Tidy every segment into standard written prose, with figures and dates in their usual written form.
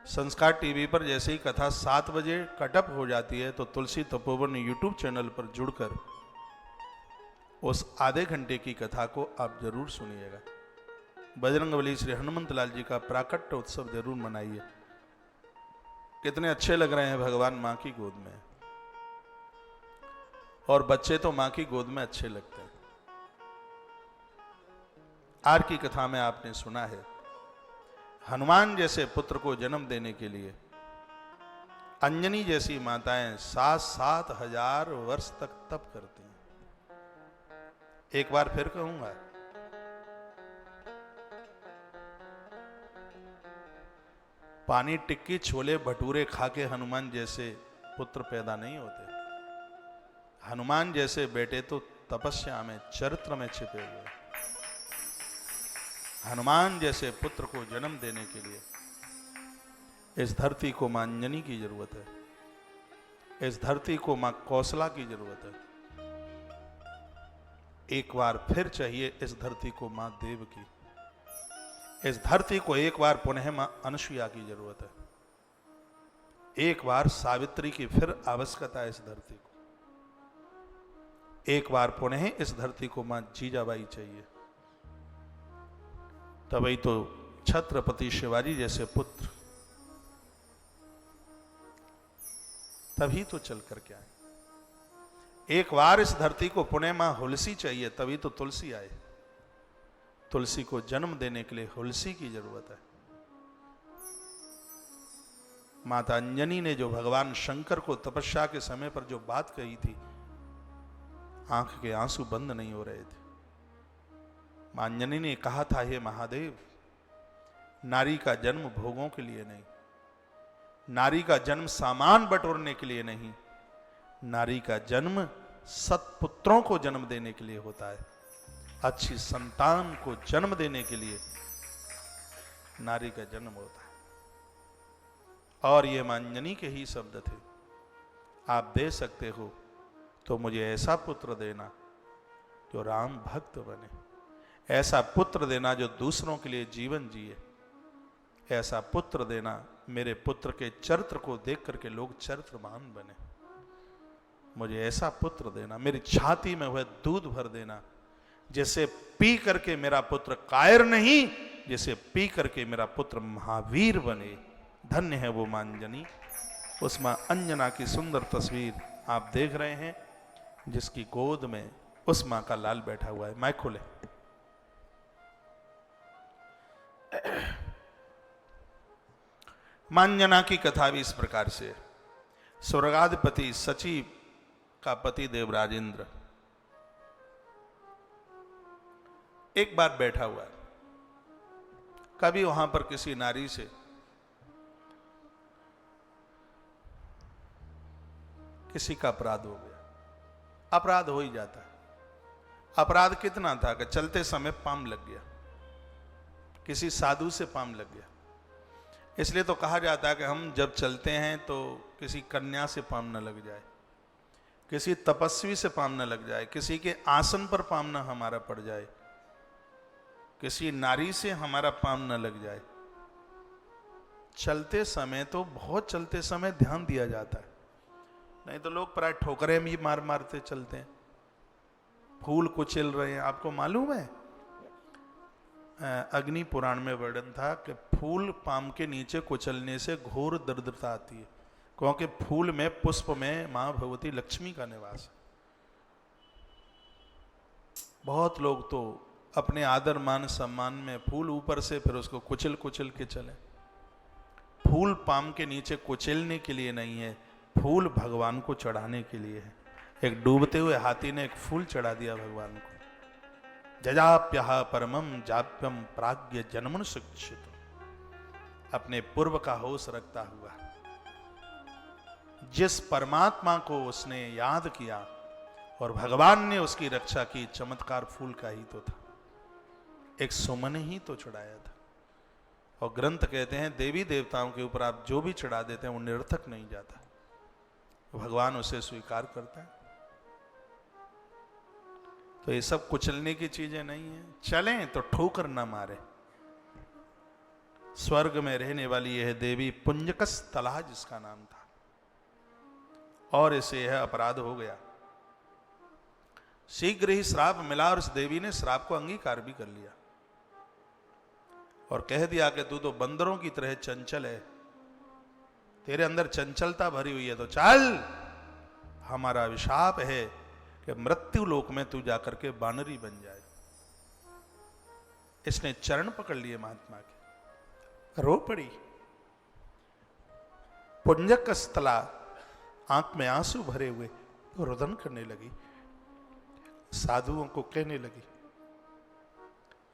संस्कार टीवी पर जैसे ही कथा 7 बजे कटअप हो जाती है तो तुलसी तपोवन यूट्यूब चैनल पर जुड़कर उस आधे घंटे की कथा को आप जरूर सुनिएगा। बजरंगबली श्री हनुमंत लाल जी का प्राकट्य उत्सव जरूर मनाइए। कितने अच्छे लग रहे हैं भगवान मां की गोद में, और बच्चे तो मां की गोद में अच्छे लगते हैं। आज की कथा में आपने सुना है, हनुमान जैसे पुत्र को जन्म देने के लिए अंजनी जैसी माताएं 7-7 हजार वर्ष तक तप करती हैं। एक बार फिर कहूंगा, पानी टिक्की छोले भटूरे खा के हनुमान जैसे पुत्र पैदा नहीं होते। हनुमान जैसे बेटे तो तपस्या में, चरित्र में छिपे हुए। हनुमान जैसे पुत्र को जन्म देने के लिए इस धरती को मां अंजनी की जरूरत है, इस धरती को मां कौशला की जरूरत है। एक बार फिर चाहिए इस धरती को मां देव की, इस धरती को एक बार पुनः मां अनुसुईया की जरूरत है। एक बार सावित्री की फिर आवश्यकता है इस धरती को। एक बार पुनः इस धरती को मां जीजाबाई चाहिए। तभी तो छत्रपति शिवाजी जैसे पुत्र तभी तो चल करके आए। एक बार इस धरती को पुनः मां हुलसी चाहिए, तभी तो तुलसी आए। तुलसी को जन्म देने के लिए हुलसी की जरूरत है। माता अंजनी ने जो भगवान शंकर को तपस्या के समय पर जो बात कही थी, आंख के आंसू बंद नहीं हो रहे थे। मां अंजनी ने कहा था, हे महादेव, नारी का जन्म भोगों के लिए नहीं, नारी का जन्म सामान बटोरने के लिए नहीं, नारी का जन्म सत्पुत्रों को जन्म देने के लिए होता है। अच्छी संतान को जन्म देने के लिए नारी का जन्म होता है। और ये मां अंजनी के ही शब्द थे। आप दे सकते हो तो मुझे ऐसा पुत्र देना जो राम भक्त बने, ऐसा पुत्र देना जो दूसरों के लिए जीवन जिए, ऐसा पुत्र देना मेरे पुत्र के चरित्र को देख करके लोग चरित्रवान बने। मुझे ऐसा पुत्र देना, मेरी छाती में वह दूध भर देना जिसे पी करके मेरा पुत्र कायर नहीं, जिसे पी करके मेरा पुत्र महावीर बने। धन्य है वो मां अंजनी। उस मां अंजना की सुंदर तस्वीर आप देख रहे हैं, जिसकी गोद में उस मां का लाल बैठा हुआ है। माइक खोले। मां अंजना की कथा भी इस प्रकार से। स्वर्गाधिपति सची का पति देवराजेंद्र एक बार बैठा हुआ है। कभी वहां पर किसी नारी से किसी का अपराध हो गया। अपराध हो ही जाता है। अपराध कितना था कि चलते समय पाम लग गया, किसी साधु से पाम लग गया। इसलिए तो कहा जाता है कि हम जब चलते हैं तो किसी कन्या से पाम न लग जाए, किसी तपस्वी से पाम न लग जाए, किसी के आसन पर पाम न हमारा पड़ जाए, किसी नारी से हमारा पाम न लग जाए। चलते समय तो बहुत चलते समय ध्यान दिया जाता है, नहीं तो लोग प्राय ठोकरें भी मार मारते चलते हैं। फूल कुचल रहे हैं। आपको मालूम है, अग्नि पुराण में वर्णन था कि फूल पाम के नीचे कुचलने से घोर दरिद्रता आती है, क्योंकि फूल में, पुष्प में मां भगवती लक्ष्मी का निवास है। बहुत लोग तो अपने आदर मान सम्मान में फूल ऊपर से फिर उसको कुचल कुचल के चले। फूल पाम के नीचे कुचलने के लिए नहीं है, फूल भगवान को चढ़ाने के लिए है। एक डूबते हुए हाथी ने एक फूल चढ़ा दिया भगवान को। जजाप्यः परमं जाप्यम प्राज्ञ जन्मन शिक्षित। अपने पूर्व का होश रखता हुआ जिस परमात्मा को उसने याद किया और भगवान ने उसकी रक्षा की, चमत्कार फूल का ही तो था, एक सुमन ही तो चढ़ाया था। और ग्रंथ कहते हैं देवी देवताओं के ऊपर आप जो भी चढ़ा देते हैं वो निरर्थक नहीं जाता, भगवान उसे स्वीकार करता है। तो ये सब कुचलने की चीजें नहीं है। चलें तो ठोकर ना मारे, स्वर्ग में रहने वाली यह देवी पुंजकस्थला जिसका नाम था, और इसे यह अपराध हो गया। शीघ्र ही श्राप मिला और उस देवी ने श्राप को अंगीकार भी कर लिया और कह दिया कि तू तो बंदरों की तरह चंचल है, तेरे अंदर चंचलता भरी हुई है, तो चल, हमारा अभिशाप है कि मृत्यु लोक में तू जाकर के बानरी बन जाए। इसने चरण पकड़ लिए महात्मा के, रो पड़ी। पुंजकस्थला आंख में आंसू भरे हुए तो रुदन करने लगी, साधुओं को कहने लगी,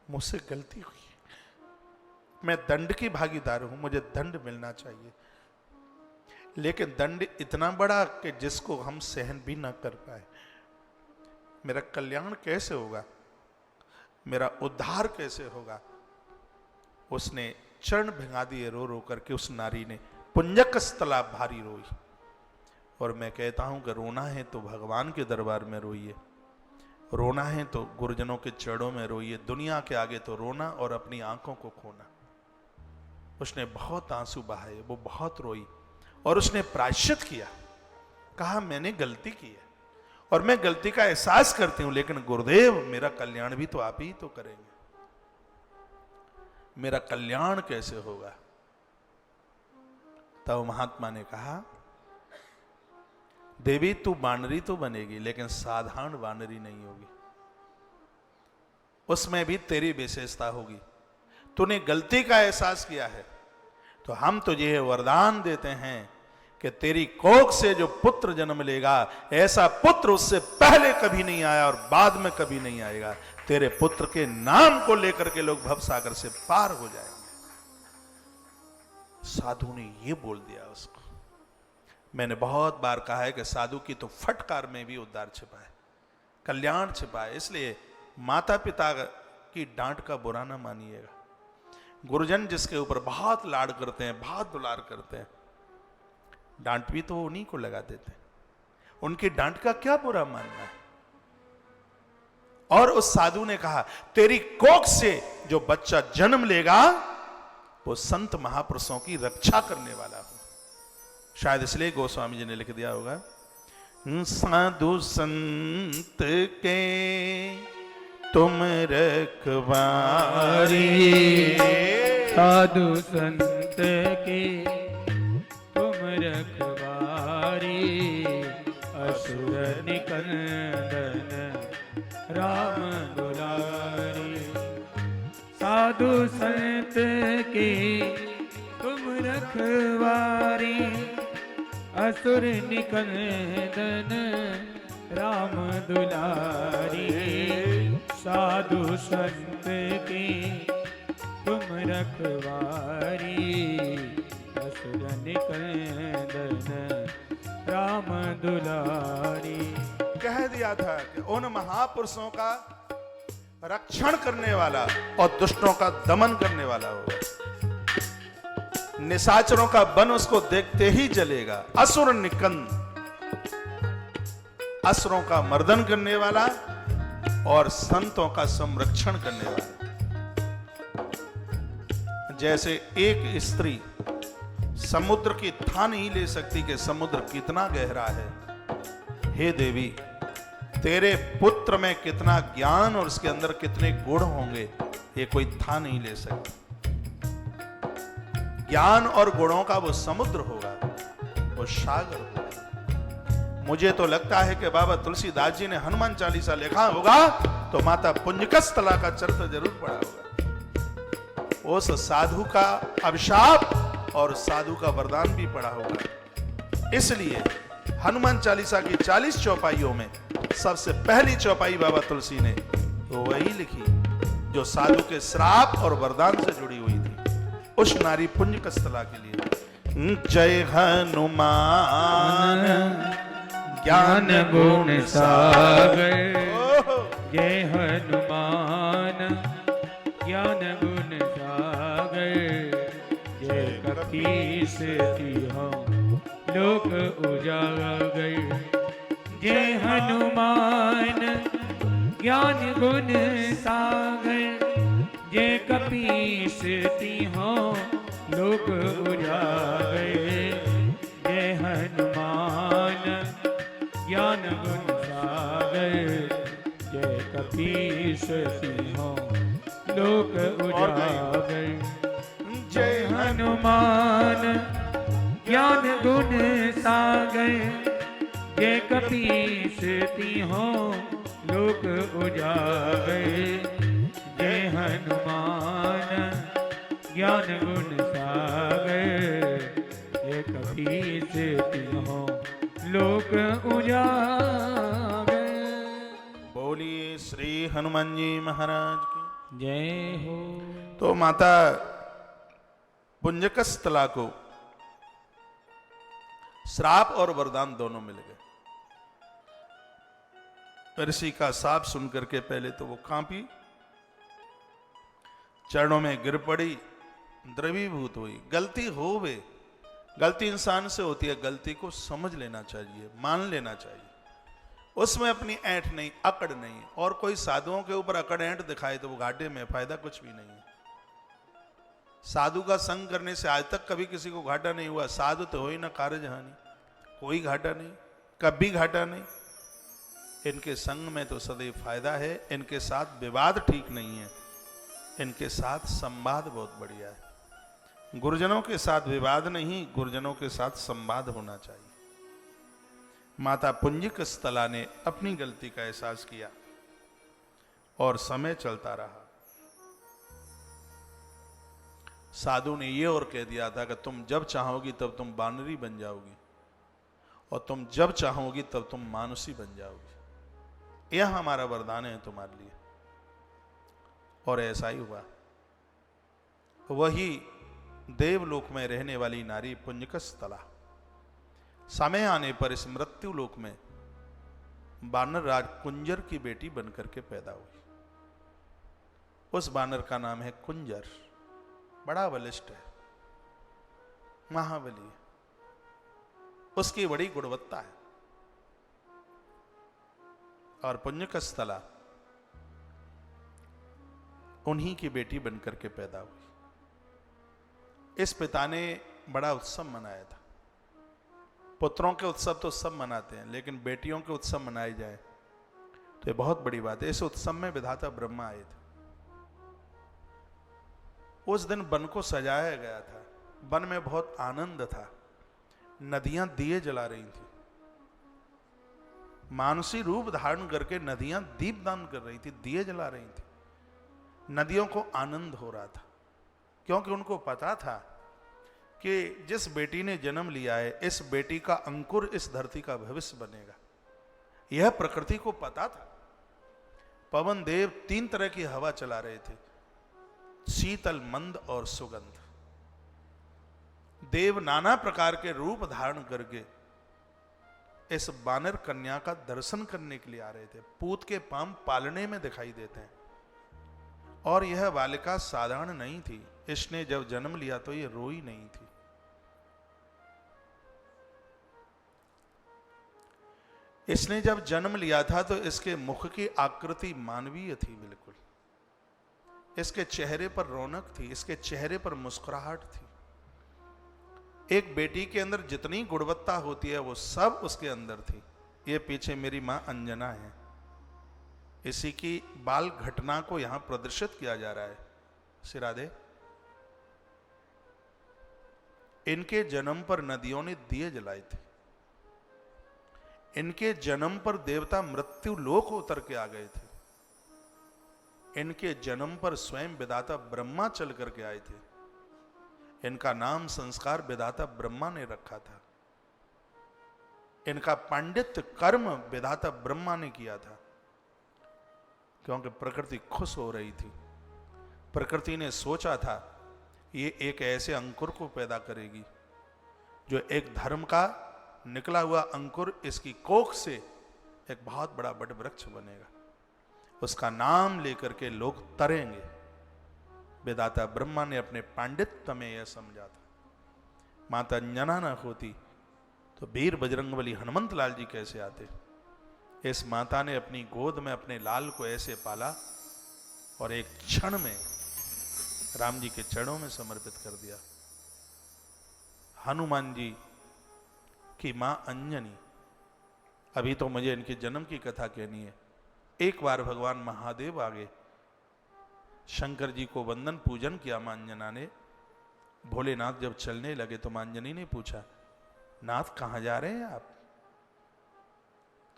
मुझसे गलती हुई, मैं दंड की भागीदार हूं, मुझे दंड मिलना चाहिए, लेकिन दंड इतना बड़ा कि जिसको हम सहन भी ना कर पाए। मेरा कल्याण कैसे होगा, मेरा उद्धार कैसे होगा? उसने चरण भिंगा दिए रो रो करके। उस नारी ने पुंजकस्थला भारी रोई। और मैं कहता हूं कि रोना है तो भगवान के दरबार में रोइए, रोना है तो गुरुजनों के चरणों में रोइए, दुनिया के आगे तो रोना और अपनी आंखों को खोना। उसने बहुत आंसू बहाए, वो बहुत रोई और उसने प्रायश्चित किया, कहा मैंने गलती की है और मैं गलती का एहसास करती हूं, लेकिन गुरुदेव मेरा कल्याण भी तो आप ही तो करेंगे, मेरा कल्याण कैसे होगा? तब महात्मा ने कहा, देवी तू वानरी तो बनेगी लेकिन साधारण वानरी नहीं होगी, उसमें भी तेरी विशेषता होगी। तूने गलती का एहसास किया है तो हम तुझे वरदान देते हैं कि तेरी कोख से जो पुत्र जन्म लेगा, ऐसा पुत्र उससे पहले कभी नहीं आया और बाद में कभी नहीं आएगा। तेरे पुत्र के नाम को लेकर के लोग भवसागर से पार हो जाएंगे। साधु ने ये बोल दिया उसको। मैंने बहुत बार कहा है कि साधु की तो फटकार में भी उद्धार छिपा है, कल्याण छिपा है। इसलिए माता पिता की डांट का बुरा ना मानिएगा। गुरुजन जिसके ऊपर बहुत लाड करते हैं, बहुत दुलार करते हैं, डांट भी तो उन्हीं को लगा देते हैं, उनकी डांट का क्या बुरा मानना है? और उस साधु ने कहा, तेरी कोख से जो बच्चा जन्म लेगा वो संत महापुरुषों की रक्षा करने वाला हो। शायद इसलिए गोस्वामी जी ने लिख दिया होगा, साधु संत के तुम रखवारी, साधु संत के तुम रखवारी, असुर निकंदन राम दुलारी। साधु संत के तुम रखवारी, असुर निकंदन राम दुलारी। साधु संत के तुम रखवारी, असुर निकंदन राम दुलारी। कह दिया था कि उन महापुरुषों का रक्षण करने वाला और दुष्टों का दमन करने वाला होगा। निशाचरों का बन उसको देखते ही जलेगा। असुर निकंद, असुरों का मर्दन करने वाला और संतों का संरक्षण करने वाला। जैसे एक स्त्री समुद्र की था नहीं ले सकती कि समुद्र कितना गहरा है, हे देवी तेरे पुत्र में कितना ज्ञान और उसके अंदर कितने गुण होंगे, ये कोई था नहीं ले सकता। ज्ञान और गुणों का वो समुद्र होगा, वो सागर होगा। मुझे तो लगता है कि बाबा तुलसीदास जी ने हनुमान चालीसा लिखा होगा तो माता पुंजकस्थला का चरित्र जरूर पढ़ा होगा। उस साधु का अभिशाप और साधु का वरदान भी पढ़ा होगा। इसलिए हनुमान चालीसा की 40 चौपाइयों में सबसे पहली चौपाई बाबा तुलसी ने तो वही लिखी जो साधु के श्राप और वरदान से जुड़ी हुई थी, उस नारी पुंजकस्थला के लिए। जय हनुमान ज्ञान गुण सागर, जय हनुमान ज्ञान गुण सागर, जय कपीस तिहों लोक उजागर। जय हनुमान ज्ञान गुण सागर, जय कपीस तिहों लोक उजागर जय हनुमान ज्ञान गुण सागर जय कपीस तिन्हों लोक उजागर जय हनुमान ज्ञान गुण सागर जय कपीस तिन्हों लोक उजागर जय हनुमान ज्ञान गुण सागर जय कपीस तिन्हों लोक उजागर। बोलिए श्री हनुमान जी महाराज की जय हो। तो माता पुंजकस्थला को श्राप और वरदान दोनों मिल गए। ऋषि का साप सुनकर के पहले तो वो कांपी, चरणों में गिर पड़ी, द्रवीभूत हुई। गलती हो वे, गलती इंसान से होती है, गलती को समझ लेना चाहिए, मान लेना चाहिए, उसमें अपनी ऐंठ नहीं, अकड़ नहीं। और कोई साधुओं के ऊपर अकड़ ऐंठ दिखाए तो वो घाटे में, फायदा कुछ भी नहीं है। साधु का संग करने से आज तक कभी किसी को घाटा नहीं हुआ। साधु तो हो ही ना कार्य हानि, कोई घाटा नहीं, कभी घाटा नहीं। इनके संग में तो सदैव फायदा है। इनके साथ विवाद ठीक नहीं है, इनके साथ संवाद बहुत बढ़िया है। गुरुजनों के साथ विवाद नहीं, गुरुजनों के साथ संवाद होना चाहिए। माता पुंजकस्थला ने अपनी गलती का एहसास किया और समय चलता रहा। साधु ने यह और कह दिया था कि तुम जब चाहोगी तब तुम बानरी बन जाओगी और तुम जब चाहोगी तब तुम मानुषी बन जाओगी। यह हमारा वरदान है तुम्हारे लिए। और ऐसा ही हुआ। वही देवलोक में रहने वाली नारी पुंजकस्थला समय आने पर इस मृत्यु लोक में बानर राज कुंजर की बेटी बनकर के पैदा हुई। उस बानर का नाम है कुंजर। बड़ा बलिष्ठ है, महाबली है, उसकी बड़ी गुणवत्ता है। और पुंजकस्थला उन्हीं की बेटी बनकर के पैदा हुई। इस पिता ने बड़ा उत्सव मनाया था। पुत्रों के उत्सव तो सब मनाते हैं, लेकिन बेटियों के उत्सव मनाए जाए तो ये बहुत बड़ी बात है। इस उत्सव में विधाता ब्रह्मा आए थे। उस दिन वन को सजाया गया था। वन में बहुत आनंद था। नदियां दिए जला रही थी। मानसी रूप धारण करके नदियां दीपदान कर रही थी, दिए जला रही थी। नदियों को आनंद हो रहा था, क्योंकि उनको पता था कि जिस बेटी ने जन्म लिया है, इस बेटी का अंकुर इस धरती का भविष्य बनेगा। यह प्रकृति को पता था। पवन देव 3 तरह की हवा चला रहे थे, शीतल, मंद और सुगंध। देव नाना प्रकार के रूप धारण करके इस बानर कन्या का दर्शन करने के लिए आ रहे थे। पूत के पांव पालने में दिखाई देते हैं। और यह बालिका साधारण नहीं थी। इसने जब जन्म लिया तो ये रोई नहीं थी। इसने जब जन्म लिया था तो इसके मुख की आकृति मानवीय थी बिल्कुल। इसके चेहरे पर रौनक थी, इसके चेहरे पर मुस्कुराहट थी। एक बेटी के अंदर जितनी गुणवत्ता होती है वो सब उसके अंदर थी। ये पीछे मेरी मां अंजना है। इसी की बाल घटना को यहां प्रदर्शित किया जा रहा है। सिरादे, इनके जन्म पर नदियों ने दिए जलाए थे। इनके जन्म पर देवता मृत्यु लोक उतर के आ गए थे। इनके जन्म पर स्वयं विधाता ब्रह्मा चल करके आए थे। इनका नाम संस्कार विधाता ब्रह्मा ने रखा था। इनका पांडित्य कर्म विधाता ब्रह्मा ने किया था, क्योंकि प्रकृति खुश हो रही थी। प्रकृति ने सोचा था ये एक ऐसे अंकुर को पैदा करेगी जो एक धर्म का निकला हुआ अंकुर, इसकी कोख से एक बहुत बड़ा वट वृक्ष बनेगा। उसका नाम लेकर के लोग तरेंगे। विधाता ब्रह्मा ने अपने पांडित्य में यह समझा था। माता अंजना न होती तो वीर बजरंगबली हनुमंत लाल जी कैसे आते। इस माता ने अपनी गोद में अपने लाल को ऐसे पाला और एक क्षण में राम जी के चरणों में समर्पित कर दिया। हनुमान जी की मां अंजनी, अभी तो मुझे इनके जन्म की कथा कहनी है। एक बार भगवान महादेव आ गए, शंकर जी को वंदन पूजन किया मां अंजना ने। भोलेनाथ जब चलने लगे तो मां अंजनी ने पूछा, नाथ कहां जा रहे हैं आप?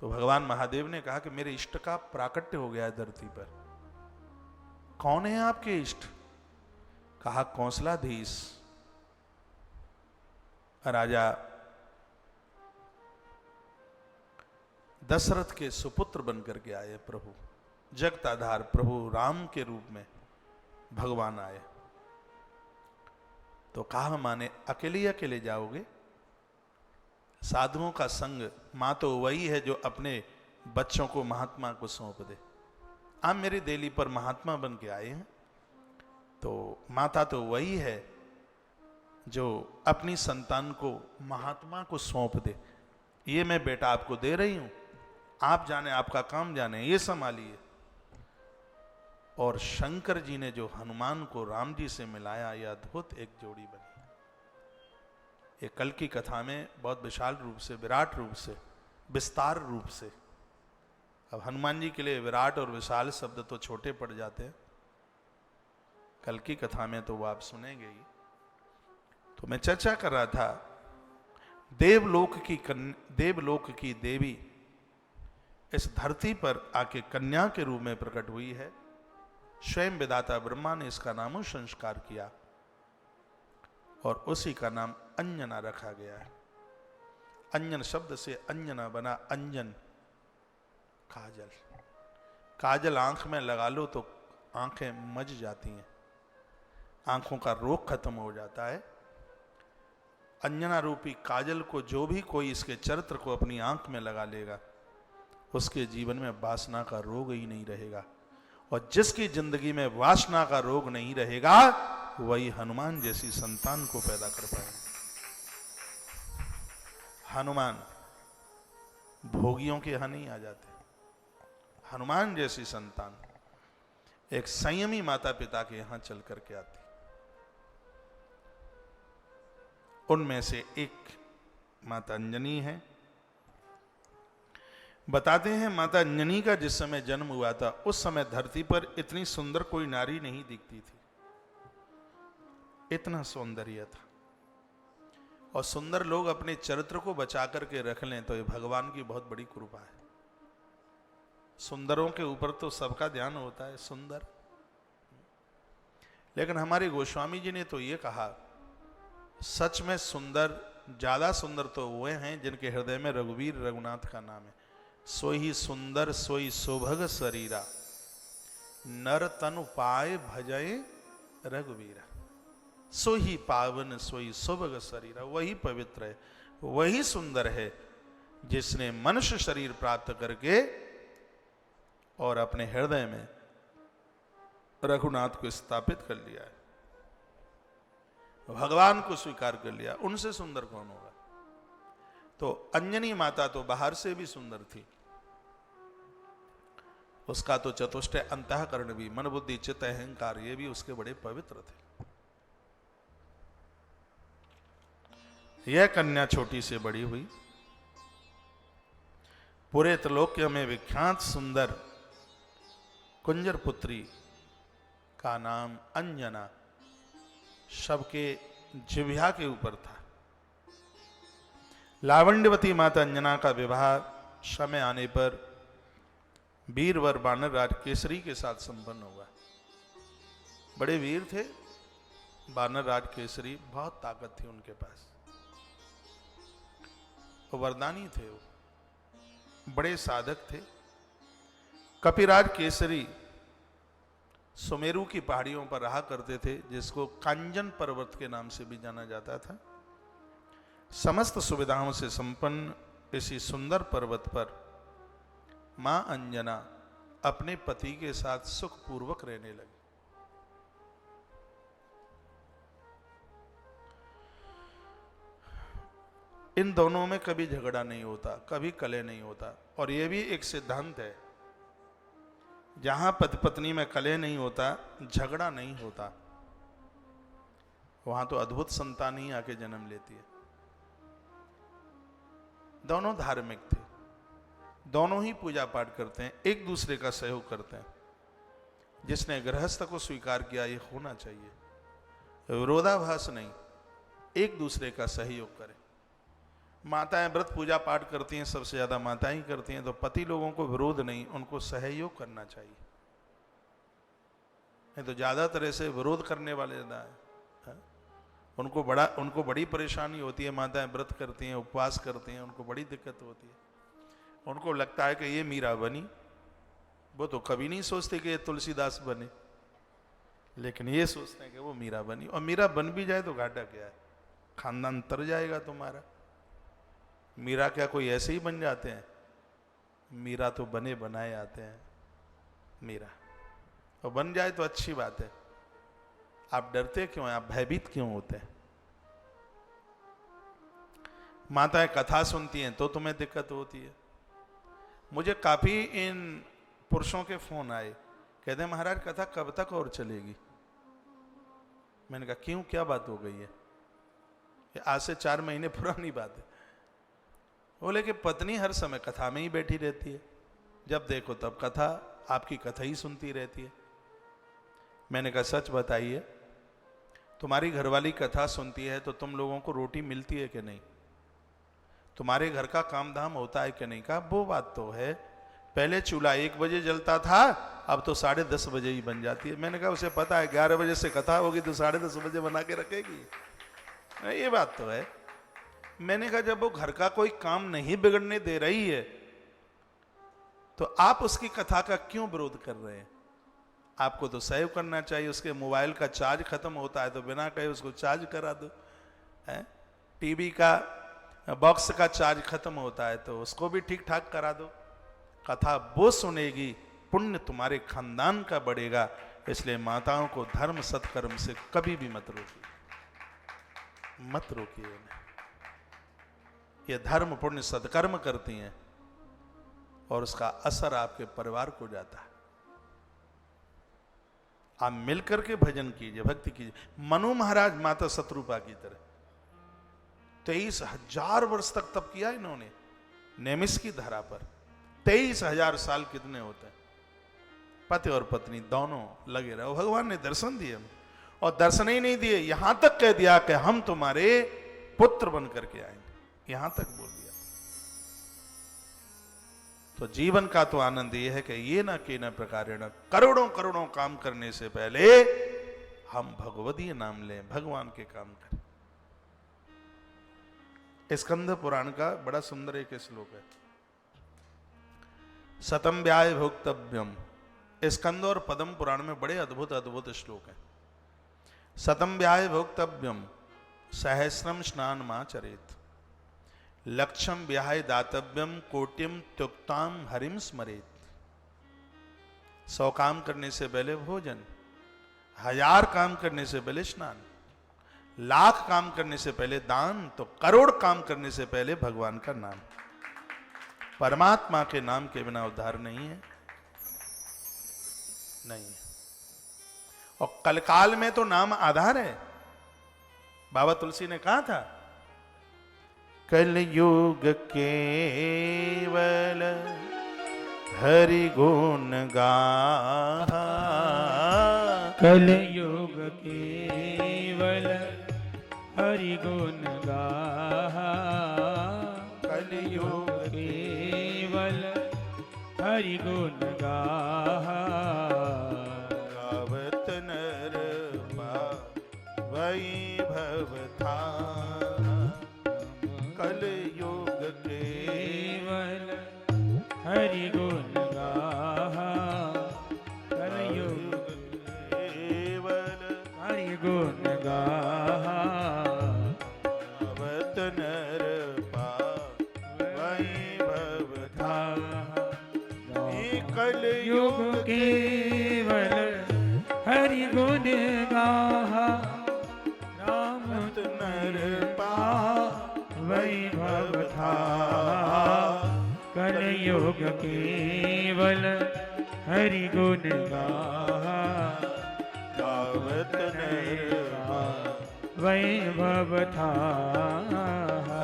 तो भगवान महादेव ने कहा कि मेरे इष्ट का प्राकट्य हो गया है धरती पर। कौन है आपके इष्ट? कहा कौशलाधीश राजा दशरथ के सुपुत्र बनकर के आए प्रभु, जगताधार प्रभु राम के रूप में भगवान आए। तो कहा माने अकेले अकेले जाओगे? साधुओं का संग मां तो वही है जो अपने बच्चों को महात्मा को सौंप दे। आप मेरी देली पर महात्मा बन के आए हैं, तो माता तो वही है जो अपनी संतान को महात्मा को सौंप दे। ये मैं बेटा आपको दे रही हूं, आप जाने, आपका काम जाने, ये संभालिए। और शंकर जी ने जो हनुमान को राम जी से मिलाया, यह अद्भुत एक जोड़ी बनी। ये कल की कथा में बहुत विशाल रूप से, विराट रूप से, विस्तार रूप से। अब हनुमान जी के लिए विराट और विशाल शब्द तो छोटे पड़ जाते हैं, कल की कथा में तो वो आप सुनेंगे ही। तो मैं चर्चा कर रहा था, देवलोक की देवी इस धरती पर आके कन्या के रूप में प्रकट हुई है। स्वयं विधाता ब्रह्मा ने इसका नामो संस्कार किया और उसी का नाम अंजना रखा गया है। अंजन शब्द से अंजना बना, अंजन काजल। काजल आंख में लगा लो तो आंखें मज जाती हैं, आंखों का रोग खत्म हो जाता है। अंजना रूपी काजल को जो भी कोई इसके चरित्र को अपनी आंख में लगा लेगा, उसके जीवन में वासना का रोग ही नहीं रहेगा। और जिसकी जिंदगी में वासना का रोग नहीं रहेगा, वही हनुमान जैसी संतान को पैदा कर पाएगा। हनुमान भोगियों के यहां नहीं आ जाते। हनुमान जैसी संतान एक संयमी माता पिता के यहां चल करके आती। उनमें से एक माता अंजनी है। बताते हैं माता अंजनी का जिस समय जन्म हुआ था, उस समय धरती पर इतनी सुंदर कोई नारी नहीं दिखती थी। इतना सौंदर्य था। और सुंदर लोग अपने चरित्र को बचा करके रख लें तो ये भगवान की बहुत बड़ी कृपा है। सुंदरों के ऊपर तो सबका ध्यान होता है, सुंदर। लेकिन हमारे गोस्वामी जी ने तो ये कहा, सच में सुंदर, ज्यादा सुंदर तो वो हैं जिनके हृदय में रघुवीर रघुनाथ का नाम है। सोई सुंदर सोई शोभग शरीरा, नर तनु पाए भजय रघुवीरा। सोई पावन सोई शोभग शरीरा, वही पवित्र है, वही सुंदर है जिसने मनुष्य शरीर प्राप्त करके और अपने हृदय में रघुनाथ को स्थापित कर लिया है, भगवान को स्वीकार कर लिया। उनसे सुंदर कौन होगा? तो अंजनी माता तो बाहर से भी सुंदर थी, उसका तो चतुष्टय अंतःकरण भी, मन बुद्धि चित्त अहंकार, ये भी उसके बड़े पवित्र थे। यह कन्या छोटी से बड़ी हुई, पूरे त्रिलोक्य में विख्यात सुंदर कुंजर पुत्री का नाम अंजना सबके जिह्वा के ऊपर था। लावण्यवती माता अंजना का विवाह समय आने पर वीरवर वानर राज केसरी के साथ संपन्न हुआ। बड़े वीर थे वानर राज केसरी, बहुत ताकत थी उनके पास, वो वरदानी थे, वो बड़े साधक थे। कपिराज केसरी सुमेरु की पहाड़ियों पर रहा करते थे, जिसको कांजन पर्वत के नाम से भी जाना जाता था। समस्त सुविधाओं से संपन्न इसी सुंदर पर्वत पर मां अंजना अपने पति के साथ सुखपूर्वक रहने लगी। इन दोनों में कभी झगड़ा नहीं होता, कभी कलह नहीं होता। और यह भी एक सिद्धांत है, जहां पति पत्नी में कलह नहीं होता, झगड़ा नहीं होता, वहां तो अद्भुत संतान ही आके जन्म लेती है। दोनों धार्मिक थे, दोनों ही पूजा पाठ करते हैं, एक दूसरे का सहयोग करते हैं। जिसने गृहस्थ को स्वीकार किया, ये होना चाहिए, विरोधाभास नहीं, एक दूसरे का सहयोग करें। माताएं व्रत पूजा पाठ करती हैं, सबसे ज्यादा माताएं ही करती हैं, तो पति लोगों को विरोध नहीं, उनको सहयोग करना चाहिए। नहीं तो ज्यादातर ऐसे विरोध करने वाले ज्यादा है। उनको बड़ी परेशानी होती है। माताएं व्रत करती हैं, उपवास करती हैं, उनको बड़ी दिक्कत होती है। उनको लगता है कि ये मीरा बनी, वो तो कभी नहीं सोचते कि ये तुलसीदास बने, लेकिन ये सोचते हैं कि वो मीरा बनी। और मीरा बन भी जाए तो घाटा क्या है, खानदान तर जाएगा तुम्हारा। मीरा क्या कोई ऐसे ही बन जाते हैं? मीरा तो बने बनाए आते हैं मीरा, और बन जाए तो अच्छी बात है। आप डरते क्यों हैं? आप भयभीत क्यों होते हैं? माताएं कथा सुनती हैं तो तुम्हें दिक्कत होती है। मुझे काफी इन पुरुषों के फोन आए, कहते हैं महाराज कथा कब तक और चलेगी? मैंने कहा क्यों, क्या बात हो गई है? ये आज से 4 महीने पुरानी बात है। बोले कि पत्नी हर समय कथा में ही बैठी रहती है, जब देखो तब कथा, आपकी कथा ही सुनती रहती है। मैंने कहा सच बताइए, तुम्हारी घरवाली कथा सुनती है तो तुम लोगों को रोटी मिलती है कि नहीं? तुम्हारे घर का काम धाम होता है कि नहीं? कहा वो बात तो है, पहले चूल्हा 1 बजे जलता था, अब तो 10:30 बजे ही बन जाती है। मैंने कहा उसे पता है 11 बजे से कथा होगी तो 10:30 बजे बना के रखेगी। ये बात तो है। मैंने कहा जब वो घर का कोई काम नहीं बिगड़ने दे रही है तो आप उसकी कथा का क्यों विरोध कर रहे हैं? आपको तो सहयोग करना चाहिए। उसके मोबाइल का चार्ज खत्म होता है तो बिना कहे उसको चार्ज करा दो, है? टीवी का बॉक्स का चार्ज खत्म होता है तो उसको भी ठीक ठाक करा दो। कथा वो सुनेगी, पुण्य तुम्हारे खानदान का बढ़ेगा। इसलिए माताओं को धर्म सत्कर्म से कभी भी मत रोकिए, मत रोकिए। ये धर्म पुण्य सत्कर्म करती हैं और उसका असर आपके परिवार को जाता है। आप मिलकर के भजन कीजिए, भक्ति कीजिए। मनु महाराज माता शत्रुपा की तरह 23,000 वर्ष तक तप किया इन्होंने नेमिष की धरा पर। 23,000 साल कितने होते हैं? पति और पत्नी दोनों लगे रहो। भगवान ने दर्शन दिए, और दर्शन ही नहीं दिए, यहां तक कह दिया कि हम तुम्हारे पुत्र बन करके आएंगे, यहां तक बोल दिया। तो जीवन का तो आनंद यह है कि ये न के न प्रकारेण, करोड़ों करोड़ों काम करने से पहले हम भगवदीय नाम लें, भगवान के काम करें। स्कंद पुराण का बड़ा सुंदर एक श्लोक है, सतम व्याय भोक्तव्यम। स्कंद और पद्म पुराण में बड़े अद्भुत अद्भुत श्लोक हैं। सतम व्याय भोक्तव्यम सहस्रम स्नान माचरेत, लक्षम व्याय दातव्यम कोटिम त्युक्ताम हरिम स्मरेत। 100 काम करने से पहले भोजन, 1000 काम करने से पहले स्नान, 1,00,000 काम करने से पहले दान, तो करोड़ काम करने से पहले भगवान का नाम। परमात्मा के नाम के बिना उद्धार नहीं है, नहीं है। और कलकाल में तो नाम आधार है। बाबा तुलसी ने कहा था, कलयुग केवल हरि गुण गाहा, कलयुग केवल हरि गुण गाहा, कलयुग केवल हरि गुण गाहा। गावत नर वैभव था, कलयुग केवल हरि गुण गाहा, कलयुग केवल हरि गुण गाहा। गावत नर वैभव था, कलयुग केवल हरि गुण गाहा, राम नर वैभव था। कलयुग केवल हरि गुण गाहा, गावत नर वैभव था।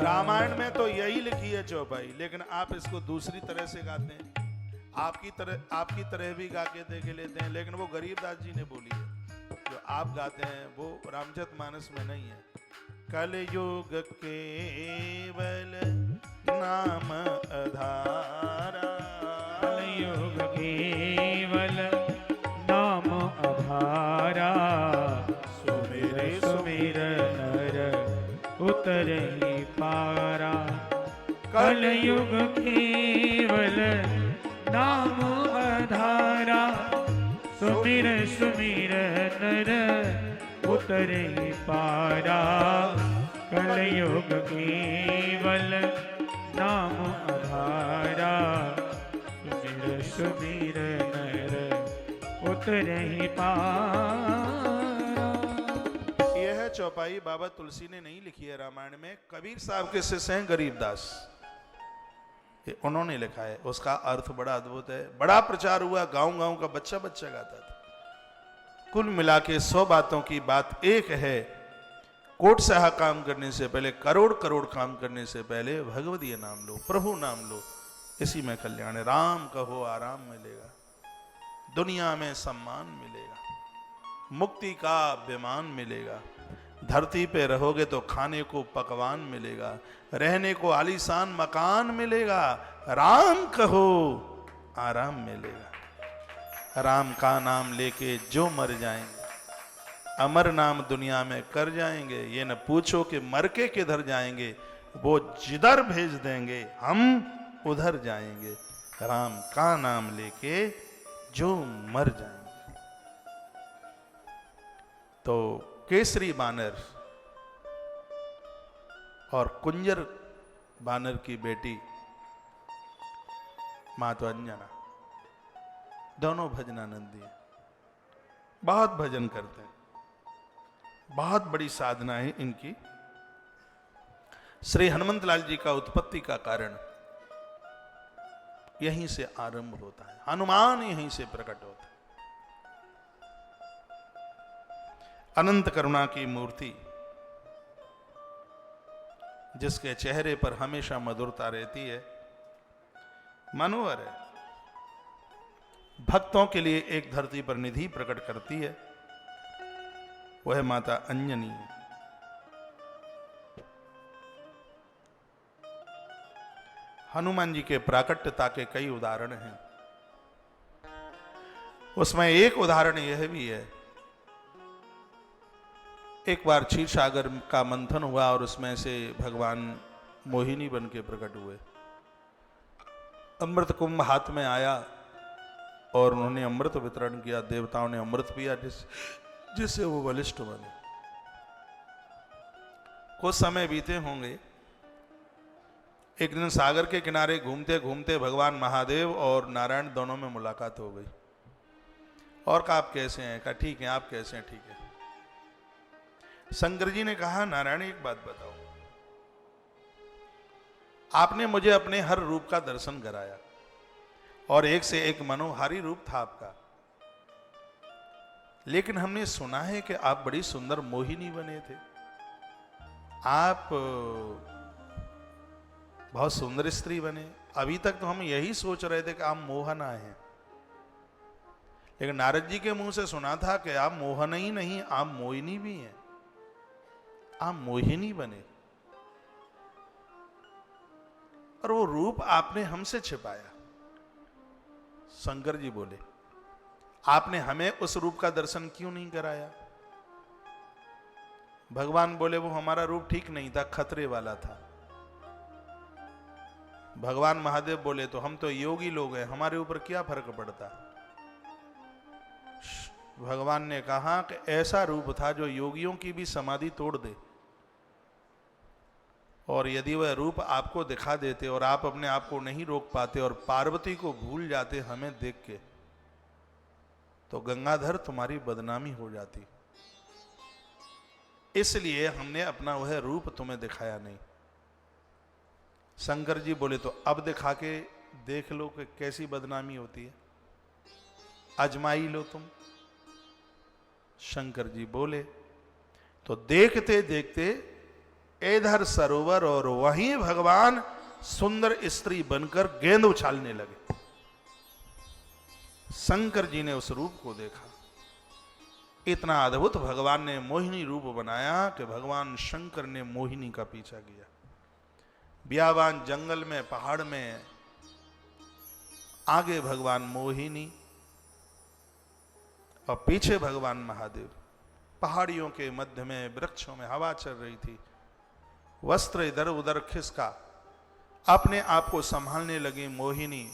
रामायण में तो यही लिखी है चौपाई, लेकिन आप इसको दूसरी तरह से गाते हैं, आपकी तरह भी गा के देख लेते हैं, लेकिन वो गरीबदास जी ने बोली है। जो आप गाते हैं वो रामचरितमानस में नहीं है। कलयुग केवल नाम आधारा, कलयुग केवल नाम आधारा, सुमिरे सुमिर नर उतरहि पारा। कलयुग केवल नाम आधारा, सुमिर सुमिर नर उतरहि पारा। कलयुग केवल नाम आधारा, सुमिर सुमिर नर उतरहि पारा। यह चौपाई बाबा तुलसी ने नहीं लिखी है रामायण में, कबीर साहब के शिष्य हैं गरीबदास, ये उन्होंने लिखा है। उसका अर्थ बड़ा अद्भुत है, बड़ा प्रचार हुआ, गांव-गांव का बच्चा बच्चा गाता था। कुल मिला के 100 बातों की बात एक है, कोट सहा काम करने से पहले, करोड़ करोड़ काम करने से पहले भगवदीय नाम लो, प्रभु नाम लो, इसी में कल्याण है। राम कहो आराम मिलेगा, दुनिया में सम्मान मिलेगा, मुक्ति का विमान मिलेगा, धरती पे रहोगे तो खाने को पकवान मिलेगा, रहने को आलीशान मकान मिलेगा। राम कहो आराम मिलेगा। राम का नाम लेके जो मर जाएंगे, अमर नाम दुनिया में कर जाएंगे। ये न पूछो कि मर के किधर जाएंगे, वो जिधर भेज देंगे हम उधर जाएंगे। राम का नाम लेके जो मर जाएंगे। तो केसरी बानर और कुंजर बानर की बेटी माता अंजना दोनों भजनानंदी हैं, बहुत भजन करते हैं, बहुत बड़ी साधना है इनकी। श्री हनुमंत लाल जी का उत्पत्ति का कारण यहीं से आरंभ होता है, हनुमान यहीं से प्रकट होता है। अनंत करुणा की मूर्ति, जिसके चेहरे पर हमेशा मधुरता रहती है, मनोहर है, भक्तों के लिए एक धरती पर निधि प्रकट करती है, वह है माता अंजनी। हनुमान जी के प्राकट्यता के कई उदाहरण हैं, उसमें एक उदाहरण यह भी है, एक बार क्षीर सागर का मंथन हुआ और उसमें से भगवान मोहिनी बन के प्रकट हुए। अमृत कुंभ हाथ में आया और उन्होंने अमृत वितरण किया, देवताओं ने अमृत पिया जिससे वो बलिष्ठ बने। कुछ समय बीते होंगे, एक दिन सागर के किनारे घूमते घूमते भगवान महादेव और नारायण दोनों में मुलाकात हो गई। और कहा आप कैसे हैं? कहा ठीक है, आप कैसे हैं? ठीक है। शंकर जी ने कहा नारायण एक बात बताओ, आपने मुझे अपने हर रूप का दर्शन कराया और एक से एक मनोहारी रूप था आपका, लेकिन हमने सुना है कि आप बड़ी सुंदर मोहिनी बने थे, आप बहुत सुंदर स्त्री बने। अभी तक तो हम यही सोच रहे थे कि आप मोहना हैं, लेकिन नारद जी के मुंह से सुना था कि आप मोहन ही नहीं, आप मोहिनी भी हैं, आप मोहिनी बने। और वो रूप आपने हमसे छिपाया। शंकर जी बोले आपने हमें उस रूप का दर्शन क्यों नहीं कराया? भगवान बोले वो हमारा रूप ठीक नहीं था, खतरे वाला था। भगवान महादेव बोले तो हम तो योगी लोग हैं, हमारे ऊपर क्या फर्क पड़ता? भगवान ने कहा कि ऐसा रूप था जो योगियों की भी समाधि तोड़ दे, और यदि वह रूप आपको दिखा देते और आप अपने आप को नहीं रोक पाते और पार्वती को भूल जाते हमें देख के, तो गंगाधर तुम्हारी बदनामी हो जाती। इसलिए हमने अपना वह रूप तुम्हें दिखाया नहीं। शंकर जी बोले तो अब दिखा के देख लो कि कैसी बदनामी होती है, आजमाई लो तुम। शंकर जी बोले तो देखते देखते इधर सरोवर और वहीं भगवान सुंदर स्त्री बनकर गेंद उछालने लगे। शंकर जी ने उस रूप को देखा। इतना अद्भुत भगवान ने मोहिनी रूप बनाया कि भगवान शंकर ने मोहिनी का पीछा किया। बियाबान जंगल में, पहाड़ में, आगे भगवान मोहिनी और पीछे भगवान महादेव। पहाड़ियों के मध्य में, वृक्षों में हवा चल रही थी। वस्त्र इधर उधर खिसका, अपने आप को संभालने लगी मोहिनी।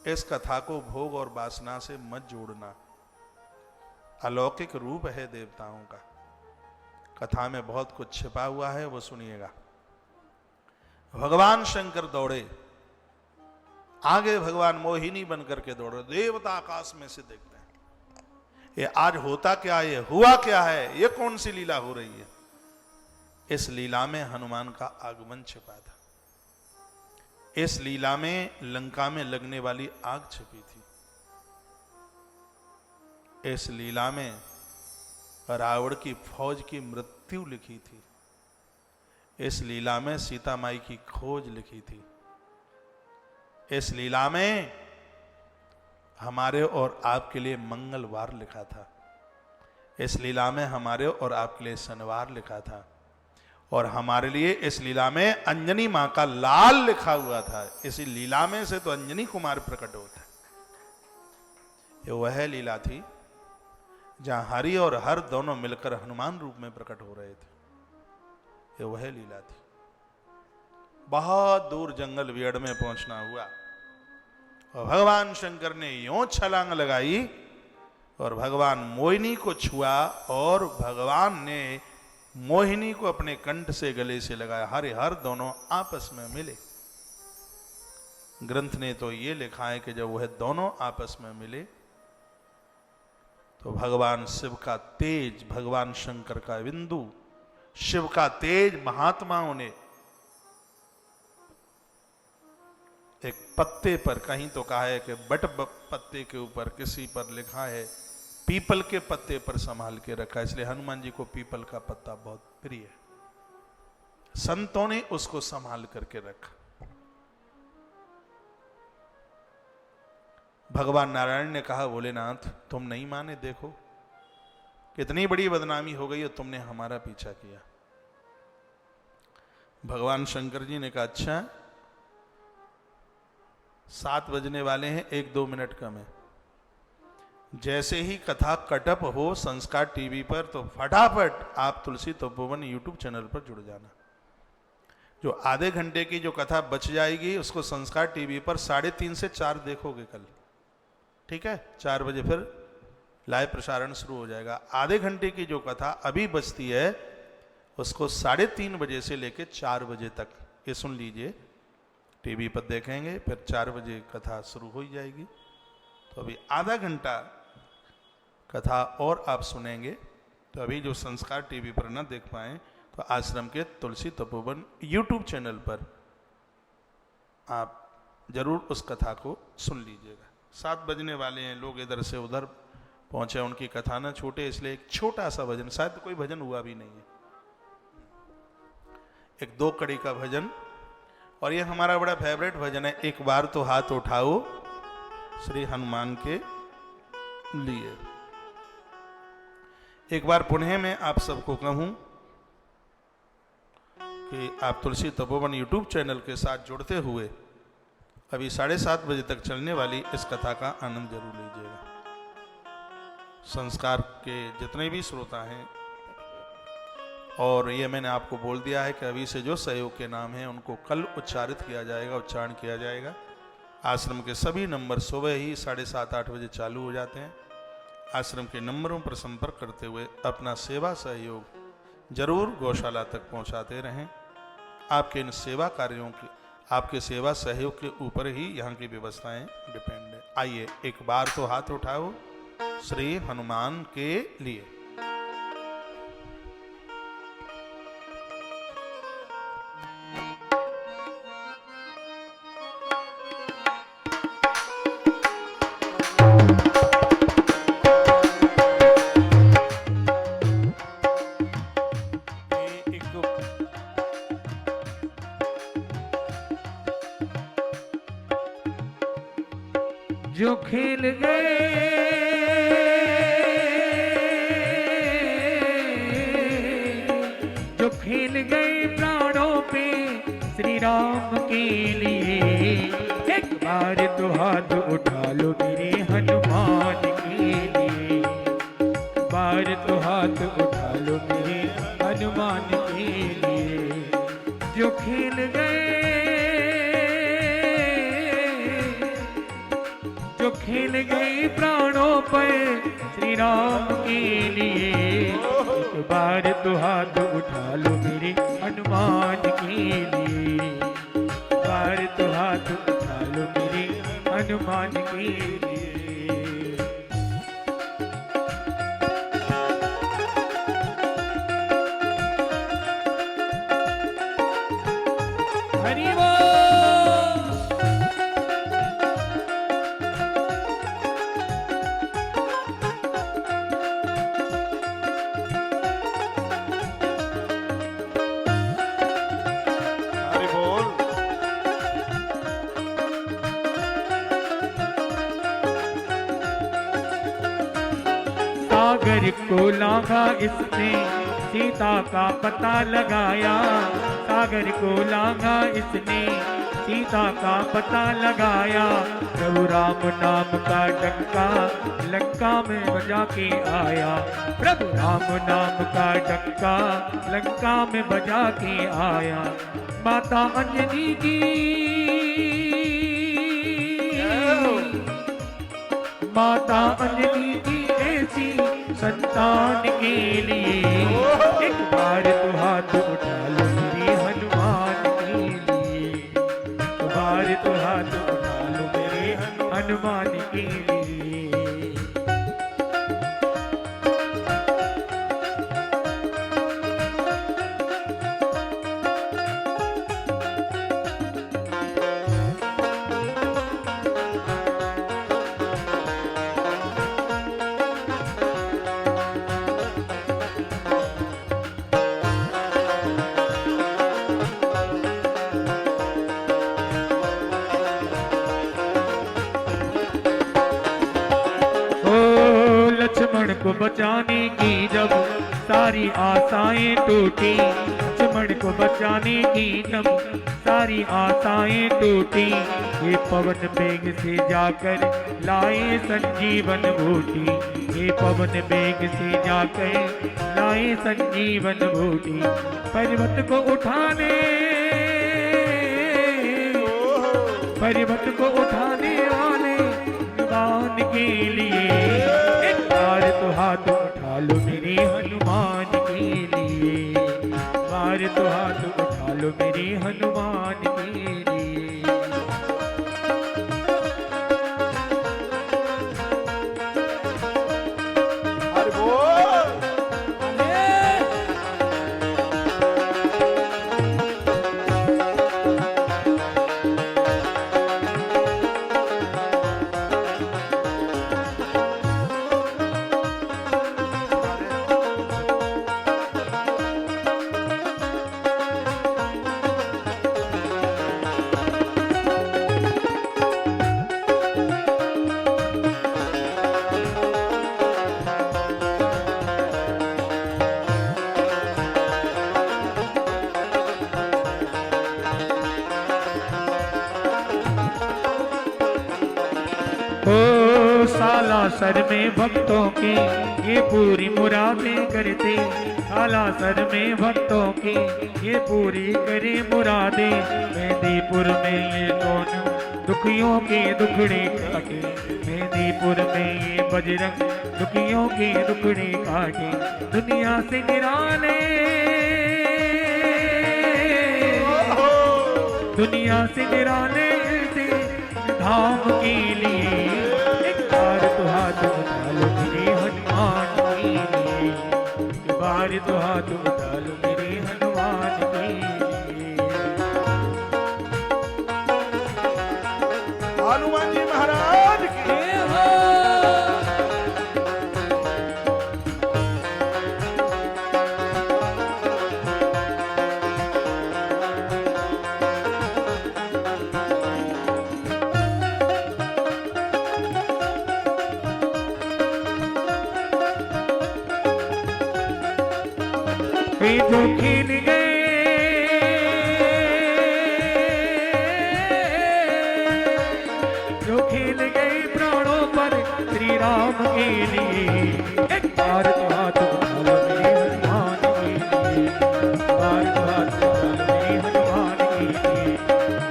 इस कथा को भोग और वासना से मत जोड़ना। अलौकिक रूप है देवताओं का। कथा में बहुत कुछ छिपा हुआ है, वो सुनिएगा। भगवान शंकर दौड़े, आगे भगवान मोहिनी बनकर के दौड़े। देवता आकाश में से देखते हैं, ये आज होता क्या, ये हुआ क्या है, ये कौन सी लीला हो रही है। इस लीला में हनुमान का आगमन छिपा था। इस लीला में लंका में लगने वाली आग छिपी थी। इस लीला में रावण की फौज की मृत्यु लिखी थी। इस लीला में सीता माई की खोज लिखी थी। इस लीला में हमारे और आपके लिए मंगलवार लिखा था। इस लीला में हमारे और आपके लिए शनिवार लिखा था। और हमारे लिए इस लीला में अंजनी मां का लाल लिखा हुआ था। इसी लीला में से तो अंजनी कुमार प्रकट होता है। ये वह लीला थी जहां हरि और हर दोनों मिलकर हनुमान रूप में प्रकट हो रहे थे। ये वह लीला थी। बहुत दूर जंगल वियड़ में पहुंचना हुआ और भगवान शंकर ने यूं छलांग लगाई और भगवान मोहिनी को छुआ और भगवान ने मोहिनी को अपने कंठ से गले से लगाया। हरे हर दोनों आपस में मिले। ग्रंथ ने तो ये लिखा है कि जब वह दोनों आपस में मिले तो भगवान शिव का तेज, भगवान शंकर का बिंदु, शिव का तेज महात्माओं ने एक पत्ते पर, कहीं तो कहा है कि बट पत्ते के ऊपर, किसी पर लिखा है पीपल के पत्ते पर संभाल के रखा। इसलिए हनुमान जी को पीपल का पत्ता बहुत प्रिय है। संतों ने उसको संभाल करके रखा। भगवान नारायण ने कहा, भोलेनाथ तुम नहीं माने, देखो कितनी बड़ी बदनामी हो गई और तुमने हमारा पीछा किया। भगवान शंकर जी ने कहा, अच्छा 7 बजने वाले हैं, 1-2 मिनट कम है। जैसे ही कथा कटअप हो संस्कार टीवी पर तो फटाफट आप तुलसी तपोवन यूट्यूब चैनल पर जुड़ जाना। जो आधे घंटे की जो कथा बच जाएगी उसको संस्कार टीवी पर 3:30 से 4 देखोगे कल, ठीक है। 4 बजे फिर लाइव प्रसारण शुरू हो जाएगा। आधे घंटे की जो कथा अभी बचती है उसको 3:30 बजे से लेकर 4 बजे तक, ये सुन लीजिए, टीवी पर देखेंगे, फिर 4 बजे कथा शुरू हो जाएगी। तो अभी आधा घंटा कथा और आप सुनेंगे। तो अभी जो संस्कार टीवी पर न देख पाए तो आश्रम के तुलसी तपोवन यूट्यूब चैनल पर आप जरूर उस कथा को सुन लीजिएगा। 7 बजने वाले हैं, लोग इधर से उधर पहुंचे, उनकी कथा न छूटे, इसलिए एक छोटा सा भजन, शायद कोई भजन हुआ भी नहीं है, एक 2 कड़ी का भजन। और ये हमारा बड़ा फेवरेट भजन है, एक बार तो हाथ उठाओ श्री हनुमान के लिए। एक बार पुनः मैं आप सबको कहूं कि आप तुलसी तपोवन यूट्यूब चैनल के साथ जुड़ते हुए अभी 7:30 बजे तक चलने वाली इस कथा का आनंद जरूर लीजिएगा। संस्कार के जितने भी श्रोता हैं, और ये मैंने आपको बोल दिया है कि अभी से जो सहयोग के नाम हैं उनको कल उच्चारित किया जाएगा, उच्चारण किया जाएगा। आश्रम के सभी नंबर सुबह ही 7:30-8 बजे चालू हो जाते हैं। आश्रम के नंबरों पर संपर्क करते हुए अपना सेवा सहयोग जरूर गौशाला तक पहुंचाते रहें। आपके इन सेवा कार्यों की, आपके सेवा सहयोग के ऊपर ही यहाँ की व्यवस्थाएं डिपेंड है। आइए एक बार तो हाथ उठाओ श्री हनुमान के लिए। जो खेल गए जो खेल गए प्राणों पे श्री राम के लिए, एक बार तो हाथ उठा लो मेरे हनुमान के लिए, बार तो हाथ उठा लो मेरे हनुमान के लिए। जो खेल गए जो खेल गए प्राणों पर श्री राम के लिए, एक बार तो हाथ उठा लो मेरे हनुमान के लिए, बार तो हाथ उठा लो मेरे हनुमान के लिए। हरि बोल। हरि बोल। सागर को लांघा इसने सीता का पता लगाया, सागर को लांघा इसने सीता का पता लगाया। प्रभु राम नाम का डंका लंका में बजा के आया, प्रभु राम नाम का डंका लंका में बजा के आया। माता अंजनी की माता अंजनी की ऐसी संतान के लिए, एक बार तो हाथ उठा लो मेरे हनुमान के लिए, एक बार तो हाथ उठा लो मेरे हनुमान के लिए। लक्ष्मण को बचाने की जब सारी आशाएं टूटी, लक्ष्मण को बचाने की जब सारी आशाएं टूटी, ये पवन वेग से जाकर लाए संजीवन बूटी, ये पवन वेग से जाकर लाए संजीवन बूटी। पर्वत को उठाने वाले भगवान के लिए, एक बार तो हाथ उठा लो मेरे हनुमान के लिए, बार तो हाथ उठा लो मेरे हनुमान के लिए। हरि बोल। ओ सालासर में भक्तों की ये पूरी मुरादें करते, सालासर में भक्तों की ये पूरी करे मुरादें। मेहंदीपुर में ये दोनों दुखियों के दुखड़े काटे, मेहंदीपुर में ये बजरंग दुखियों के दुखड़े काटे। दुनिया से निराले दुनिया से निराले से धाम के लिए, एक बार तो हाथ उठा लो मेरे हनुमान के लिए, एक बार तो हाथ उठा लो मेरे हनुमान के लिए। हनुमान जी महाराज की अरे जो खेल गए जो खेल गए प्राणों पर श्री राम के लिए, एक बार तो हाथ उठा लो मेरे हनुमान के लिए, बार तो हाथ उठा लो मेरे हनुमान के लिए,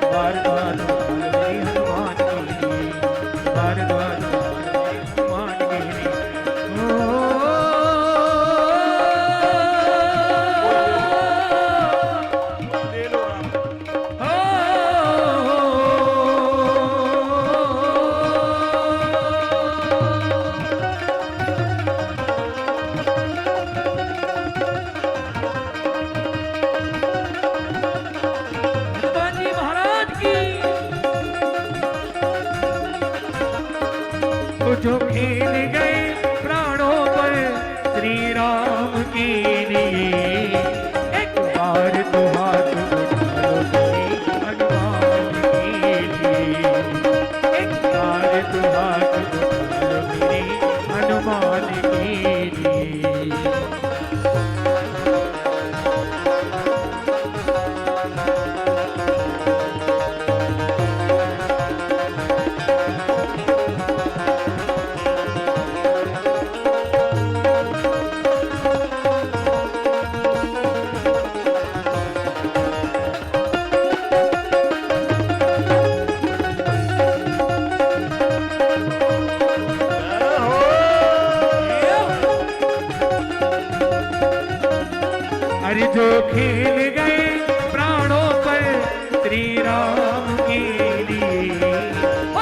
बार तो हाथ उठा लो मेरे हनुमान के लिए, बार तो हाथ उठा लो मेरे हनुमान के लिए। ले लो आप। हनुमान जी महाराज की तो जो खेल गए प्राणों पर श्री राम के लिए, एक बार तो हाथ उठा लो मेरे हनुमान के लिए, एक बार तो हाथ उठा लो मेरे हनुमान के लिए। अरे जो खेल गए प्राणों पर श्री राम के लिए,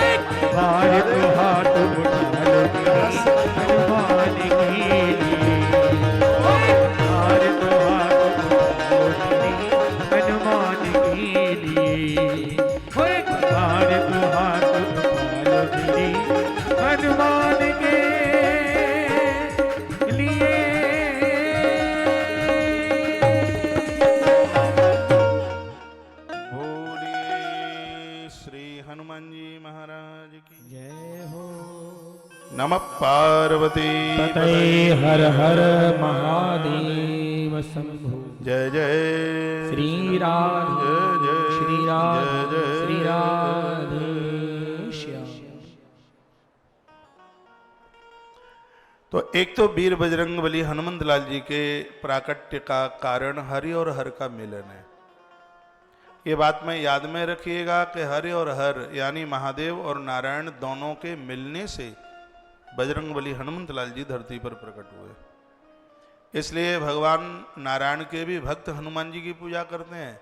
एक बार तो हाथ उठा लो मेरे हनुमान के लिए, एक बार तो हाथ उठा लो मेरे हनुमान के लिए, एक बार तो हाथ उठा लो मेरे हनुमान के लिए। बोलिए श्री हनुमान जी महाराज की जय हो। नमः पार्वती ततै हर हर महादेव शंभु। जय जय श्री राधे जय जय श्री राधे जय जय श्री राधे श्याम। तो एक तो वीर बजरंगबली हनुमंत लाल जी के प्राकट्य का कारण हरि और हर का मिलन है। ये बात में याद में रखिएगा कि हरि और हर यानी महादेव और नारायण दोनों के मिलने से बजरंगबली हनुमंत लाल जी धरती पर प्रकट हुए। इसलिए भगवान नारायण के भी भक्त हनुमान जी की पूजा करते हैं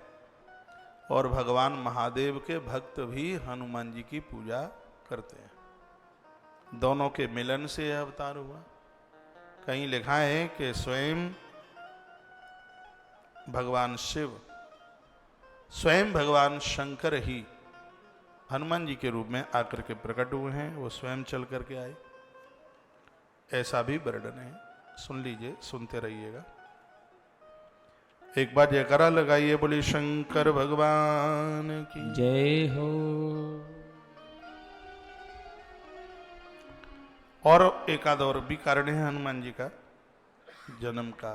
और भगवान महादेव के भक्त भी हनुमान जी की पूजा करते हैं। दोनों के मिलन से यह अवतार हुआ। कहीं लिखा है कि स्वयं भगवान शिव, स्वयं भगवान शंकर ही हनुमान जी के रूप में आकर के प्रकट हुए हैं। वो स्वयं चल करके आए, ऐसा भी वर्णन है। सुन लीजिए, सुनते रहिएगा। एक बार जयकारा लगाइए, बोली शंकर भगवान की जय हो। और एकाद और भी कारण है हनुमान जी का जन्म का।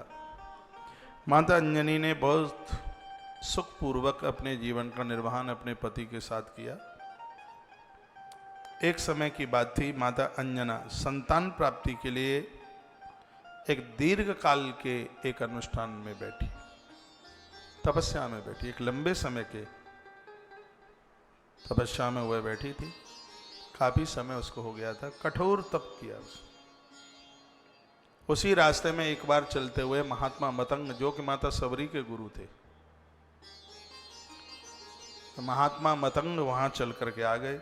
माता अंजनी ने बहुत सुखपूर्वक अपने जीवन का निर्वहन अपने पति के साथ किया। एक समय की बात थी, माता अंजना संतान प्राप्ति के लिए एक दीर्घ काल के एक अनुष्ठान में बैठी, तपस्या में बैठी। एक लंबे समय के तपस्या में वह बैठी थी। काफी समय उसको हो गया था, कठोर तप किया उसने। उसी रास्ते में एक बार चलते हुए महात्मा मतंग, जो कि माता सबरी के गुरु थे, तो महात्मा मतंग वहां चल करके आ गए।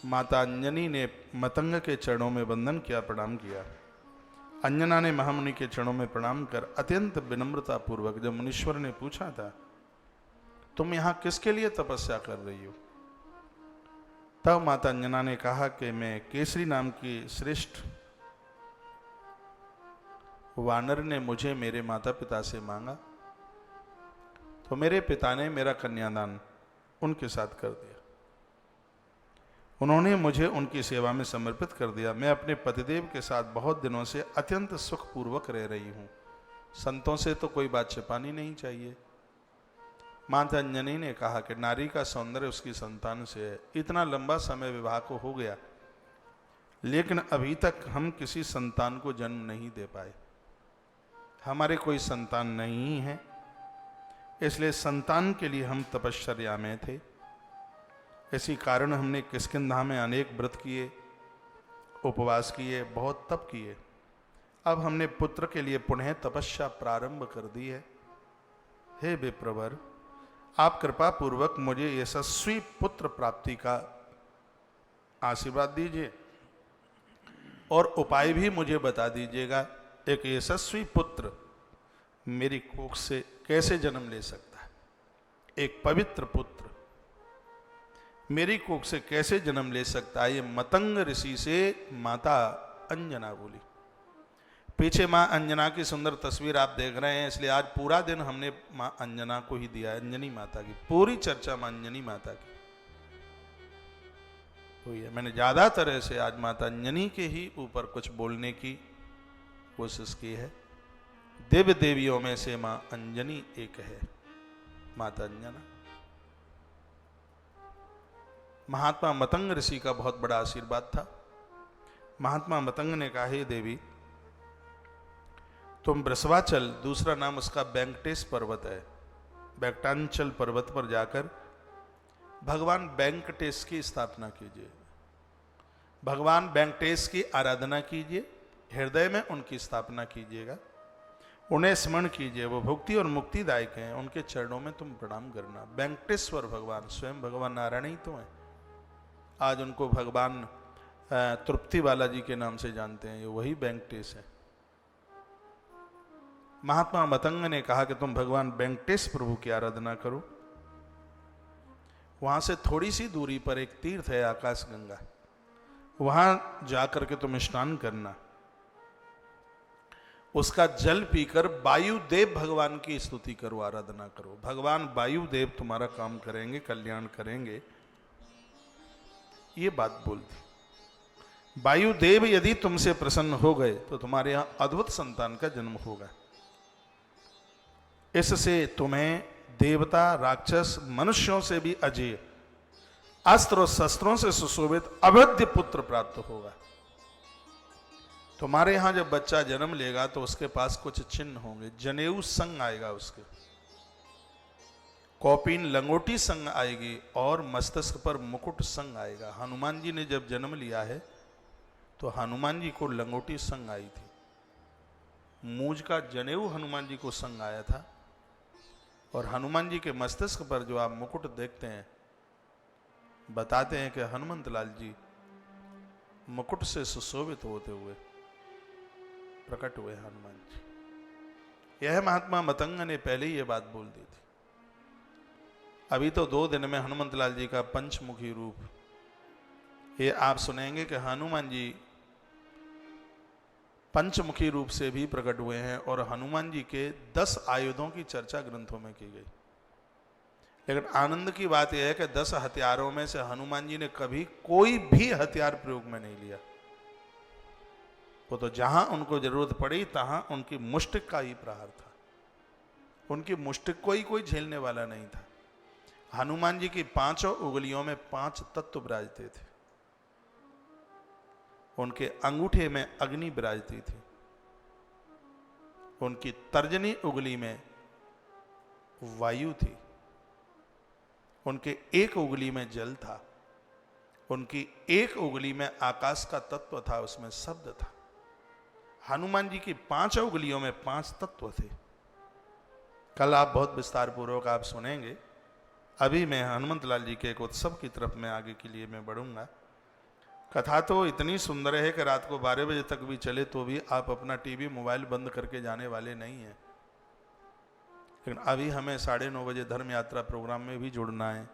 माता अंजनी ने मतंग के चरणों में वंदन किया, प्रणाम किया। अंजना ने महामुनि के चरणों में प्रणाम कर अत्यंत विनम्रता पूर्वक, जब मुनीश्वर ने पूछा था तुम यहां किसके लिए तपस्या कर रही हो, तब माता अंजना ने कहा कि मैं केसरी नाम की श्रेष्ठ वानर ने मुझे मेरे माता पिता से मांगा, तो मेरे पिता ने मेरा कन्यादान उनके साथ कर दिया। उन्होंने मुझे उनकी सेवा में समर्पित कर दिया। मैं अपने पतिदेव के साथ बहुत दिनों से अत्यंत सुखपूर्वक रह रही हूँ। संतों से तो कोई बात छिपानी नहीं चाहिए। माता अंजनी ने कहा कि नारी का सौंदर्य उसकी संतान से है। इतना लंबा समय विवाह को हो गया, लेकिन अभी तक हम किसी संतान को जन्म नहीं दे पाए। हमारे कोई संतान नहीं है, इसलिए संतान के लिए हम तपश्चर्या में थे। इसी कारण हमने किष्किंधा में अनेक व्रत किए, उपवास किए, बहुत तप किए। अब हमने पुत्र के लिए पुनः तपस्या प्रारंभ कर दी है। हे विप्रवर, आप कृपा पूर्वक मुझे यशस्वी पुत्र प्राप्ति का आशीर्वाद दीजिए और उपाय भी मुझे बता दीजिएगा। एक यशस्वी पुत्र मेरी कोख से कैसे जन्म ले सकता है? एक पवित्र पुत्र मेरी कोख से कैसे जन्म ले सकता है? ये मतंग ऋषि से माता अंजना बोली। पीछे मां अंजना की सुंदर तस्वीर आप देख रहे हैं, इसलिए आज पूरा दिन हमने मां अंजना को ही दिया है। अंजनी माता की पूरी चर्चा मां अंजनी माता की हुई है। मैंने ज्यादातर ऐसे आज माता अंजनी के ही ऊपर कुछ बोलने की कोशिश की है। देव देवियों में से मां अंजनी एक है, माता अंजना। महात्मा मतंग ऋषि का बहुत बड़ा आशीर्वाद था। महात्मा मतंग ने कहा, हे देवी, तुम वृषभाचल, दूसरा नाम उसका वेंकटेश पर्वत है, वेंकटांचल पर्वत पर जाकर भगवान वेंकटेश की स्थापना कीजिए, भगवान वेंकटेश की आराधना कीजिए, हृदय में उनकी स्थापना कीजिएगा, उन्हें स्मरण कीजिए। वो भुक्ति और मुक्तिदायक हैं, उनके चरणों में तुम प्रणाम करना। वेंकटेश्वर भगवान स्वयं भगवान नारायण ही तो हैं। आज उनको भगवान तृप्ति बालाजी के नाम से जानते हैं, ये वही वेंकटेश है। महात्मा मतंग ने कहा कि तुम भगवान वेंकटेश प्रभु की आराधना करो। वहां से थोड़ी सी दूरी पर एक तीर्थ है, आकाश गंगा, वहां जाकर के तुम स्नान करना। उसका जल पीकर वायुदेव भगवान की स्तुति करो, आराधना करो। भगवान वायुदेव तुम्हारा काम करेंगे, कल्याण करेंगे। ये बात बोलती। वायुदेव यदि तुमसे प्रसन्न हो गए तो तुम्हारे यहां अद्भुत संतान का जन्म होगा। इससे तुम्हें देवता, राक्षस, मनुष्यों से भी अजय, अस्त्र और शस्त्रों से सुशोभित अभेद्य पुत्र प्राप्त होगा। तुम्हारे यहां जब बच्चा जन्म लेगा तो उसके पास कुछ चिन्ह होंगे। जनेऊ संग आएगा, उसके कौपीन लंगोटी संग आएगी और मस्तिष्क पर मुकुट संग आएगा। हनुमान जी ने जब जन्म लिया है तो हनुमान जी को लंगोटी संग आई थी, मूंज का जनेऊ हनुमान जी को संग आया था। और हनुमान जी के मस्तिष्क पर जो आप मुकुट देखते हैं, बताते हैं कि हनुमंत लाल जी मुकुट से सुशोभित होते हुए प्रकट हुए हनुमान जी। यह महात्मा मतंग ने पहले ही यह बात बोल दी थी। अभी तो 2 दिन में हनुमंत लाल जी का पंचमुखी रूप, ये आप सुनेंगे कि हनुमान जी पंचमुखी रूप से भी प्रकट हुए हैं। और हनुमान जी के 10 आयुधों की चर्चा ग्रंथों में की गई। लेकिन आनंद की बात यह है कि 10 हथियारों में से हनुमान जी ने कभी कोई भी हथियार प्रयोग में नहीं लिया। वो तो जहां उनको जरूरत पड़ी तहां उनकी मुष्टिक का ही प्रहार था। उनकी मुष्टिक को ही कोई झेलने वाला नहीं था। हनुमान जी की 5 उंगलियों में 5 तत्व विराजते थे। उनके अंगूठे में अग्नि विराजती थी। उनकी तर्जनी उंगली में वायु थी। उनके एक उंगली में जल था। उनकी एक उंगली में आकाश का तत्व था, उसमें शब्द था। हनुमान जी की 5 उंगलियों में 5 तत्व थे। कल आप बहुत विस्तार पूर्वक आप सुनेंगे। अभी मैं हनुमंत लाल जी के एक उत्सव की तरफ में आगे के लिए मैं बढ़ूंगा। कथा तो इतनी सुंदर है कि रात को 12 बजे तक भी चले तो भी आप अपना टीवी मोबाइल बंद करके जाने वाले नहीं हैं। लेकिन अभी हमें 9:30 बजे धर्म यात्रा प्रोग्राम में भी जुड़ना है।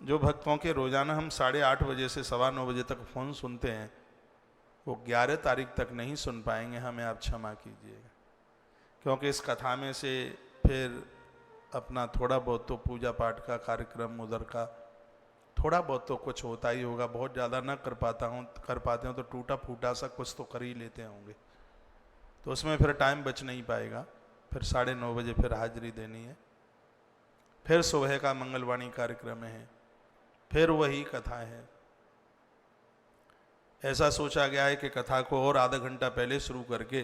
जो भक्तों के रोजाना हम 8:30 बजे से 9:15 बजे तक फोन सुनते हैं, वो 11 तारीख तक नहीं सुन पाएंगे। हमें आप क्षमा कीजिएगा, क्योंकि इस कथा में से फिर अपना थोड़ा बहुत तो पूजा पाठ का कार्यक्रम, उधर का थोड़ा बहुत तो कुछ होता ही होगा, बहुत ज़्यादा ना कर पाते हो तो टूटा फूटा सा कुछ तो कर ही लेते होंगे, तो उसमें फिर टाइम बच नहीं पाएगा। फिर 9:30 बजे फिर हाजिरी देनी है, फिर सुबह का मंगलवाणी कार्यक्रम है, फिर वही कथा है। ऐसा सोचा गया है कि कथा को और आधा घंटा पहले शुरू करके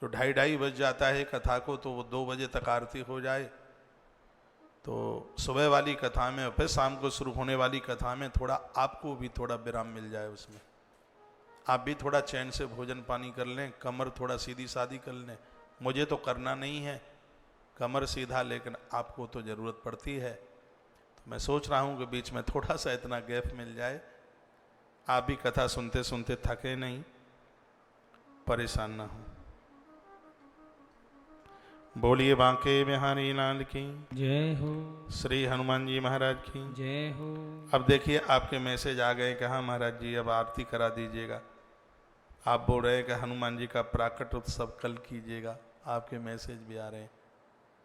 तो 2:30 बज जाता है कथा को, तो वो 2 बजे तक आरती हो जाए, तो सुबह वाली कथा में और फिर शाम को शुरू होने वाली कथा में थोड़ा आपको भी थोड़ा विराम मिल जाए, उसमें आप भी थोड़ा चैन से भोजन पानी कर लें, कमर थोड़ा सीधी सादी कर लें। मुझे तो करना नहीं है कमर सीधा, लेकिन आपको तो ज़रूरत पड़ती है, तो मैं सोच रहा हूँ कि बीच में थोड़ा सा इतना गैप मिल जाए, आप भी कथा सुनते सुनते थके नहीं, परेशान ना हो। बोलिए बांके बिहारी लाल की जय हो, श्री हनुमान जी महाराज की जय हो। अब देखिए आपके मैसेज आ गए कि हाँ महाराज जी अब आरती करा दीजिएगा। आप बोल रहे हैं कि हनुमान जी का प्राकट उत्सव कल कीजिएगा, आपके मैसेज भी आ रहे हैं,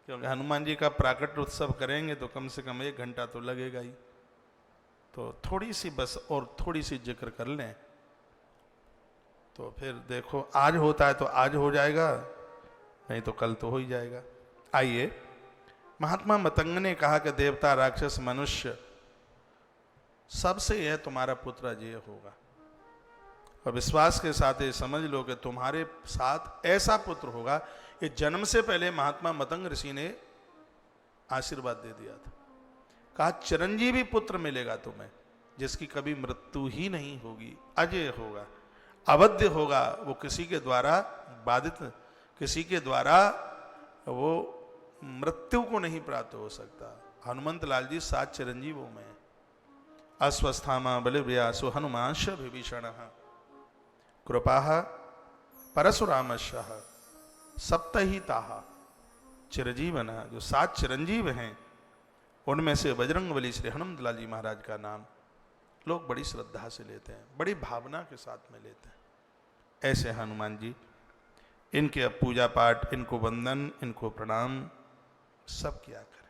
क्योंकि हनुमान जी का प्राकट उत्सव करेंगे तो कम से कम 1 घंटा तो लगेगा ही, तो थोड़ी सी बस और थोड़ी सी जिक्र कर लें, तो फिर देखो आज होता है तो आज हो जाएगा, नहीं तो कल तो हो ही जाएगा। आइए, महात्मा मतंग ने कहा कि देवता राक्षस मनुष्य सबसे यह तुम्हारा पुत्र अजय होगा, और विश्वास के साथ ये समझ लो कि तुम्हारे साथ ऐसा पुत्र होगा। ये जन्म से पहले महात्मा मतंग ऋषि ने आशीर्वाद दे दिया था, कहा चिरंजीवी पुत्र मिलेगा तुम्हें, जिसकी कभी मृत्यु ही नहीं होगी, अजय होगा, अवध्य होगा, वो किसी के द्वारा बाधित, किसी के द्वारा वो मृत्यु को नहीं प्राप्त हो सकता। हनुमंत लाल जी 7 चिरंजीवों में, अश्वस्थामा बलिव्यासो हनुमांश विभीषण कृपा परशुरामशः सप्तहिताः चिरजीवन, जो 7 चिरंजीव हैं उनमें से बजरंगबली श्री हनुमंत लाल जी महाराज का नाम लोग बड़ी श्रद्धा से लेते हैं, बड़ी भावना के साथ में लेते हैं। ऐसे हनुमान जी, इनके अब पूजा पाठ, इनको वंदन, इनको प्रणाम सब किया करें।